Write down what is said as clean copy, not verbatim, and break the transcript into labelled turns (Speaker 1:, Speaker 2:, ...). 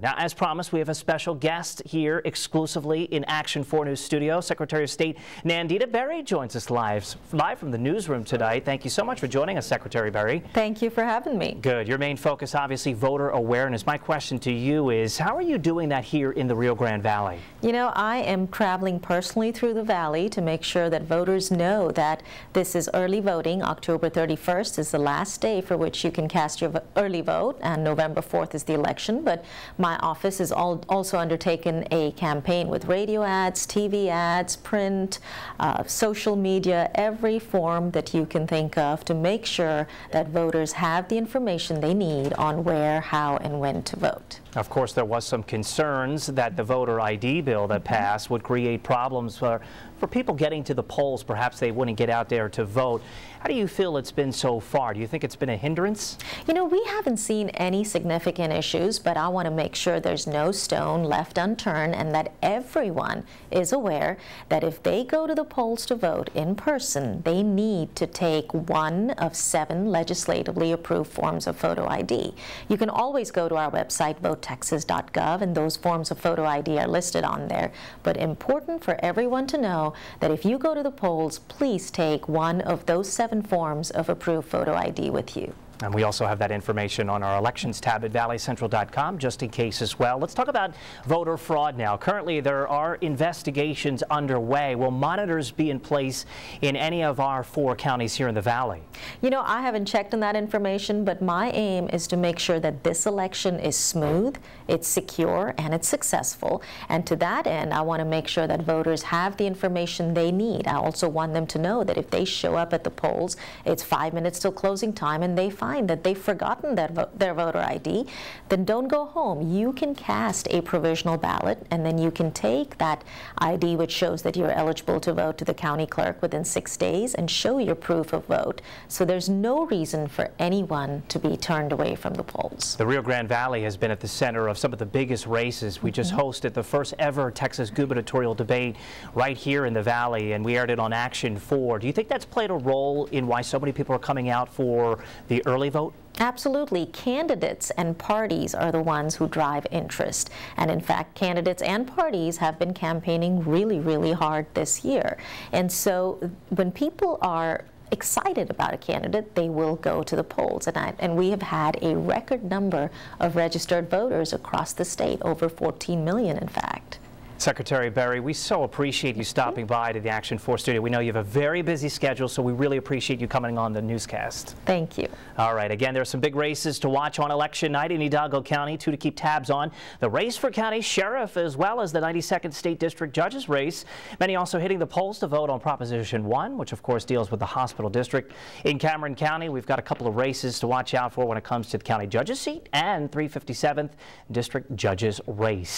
Speaker 1: Now, as promised, we have a special guest here exclusively in Action 4 News Studio. Secretary of State Nandita Berry joins us live from the newsroom tonight. Thank you so much for joining us, Secretary Berry.
Speaker 2: Thank you for having me.
Speaker 1: Good. Your main focus, obviously, voter awareness. My question to you is, how are you doing that here in the Rio Grande Valley?
Speaker 2: You know, I am traveling personally through the valley to make sure that voters know that this is early voting. October 31st is the last day for which you can cast your early vote, and November 4th is the election. But my office has also undertaken a campaign with radio ads, TV ads, print, social media, every form that you can think of to make sure that voters have the information they need on where, how, and when to vote.
Speaker 1: Of course, there was some concerns that the voter ID bill that passed would create problems for people getting to the polls. Perhaps they wouldn't get out there to vote. How do you feel it's been so far? Do you think it's been a hindrance?
Speaker 2: You know, we haven't seen any significant issues, but I want to make sure there's no stone left unturned and that everyone is aware that if they go to the polls to vote in person, they need to take one of 7 legislatively approved forms of photo ID. You can always go to our website, votetexas.gov, and those forms of photo ID are listed on there. But important for everyone to know that if you go to the polls, please take one of those 7 forms of approved photo ID with you.
Speaker 1: And we also have that information on our elections tab at valleycentral.com just in case as well. Let's talk about voter fraud now. Currently, there are investigations underway. Will monitors be in place in any of our 4 counties here in the Valley?
Speaker 2: You know, I haven't checked on that information, but my aim is to make sure that this election is smooth, it's secure, and it's successful. And to that end, I want to make sure that voters have the information they need. I also want them to know that if they show up at the polls, it's 5 minutes till closing time, and they find that they've forgotten their voter ID, then don't go home. You can cast a provisional ballot, and then you can take that ID which shows that you're eligible to vote to the county clerk within 6 days and show your proof of vote. So there's no reason for anyone to be turned away from the polls.
Speaker 1: The Rio Grande Valley has been at the center of some of the biggest races. We just hosted the first ever Texas gubernatorial debate right here in the Valley, and we aired it on Action 4. Do you think that's played a role in why so many people are coming out for the early vote?
Speaker 2: Absolutely. Candidates and parties are the ones who drive interest. And in fact, candidates and parties have been campaigning really, really hard this year. And so when people are excited about a candidate, they will go to the polls. And we have had a record number of registered voters across the state, over 14 million in fact.
Speaker 1: Secretary Berry, we so appreciate you stopping by to the Action 4 studio. We know you have a very busy schedule, so we really appreciate you coming on the newscast.
Speaker 2: Thank you.
Speaker 1: All right, again, there are some big races to watch on election night in Hidalgo County, 2 to keep tabs on. The race for county sheriff, as well as the 92nd State District Judges race. Many also hitting the polls to vote on Proposition 1, which of course deals with the hospital district. In Cameron County, we've got a couple of races to watch out for when it comes to the county judges seat and 357th District Judges race.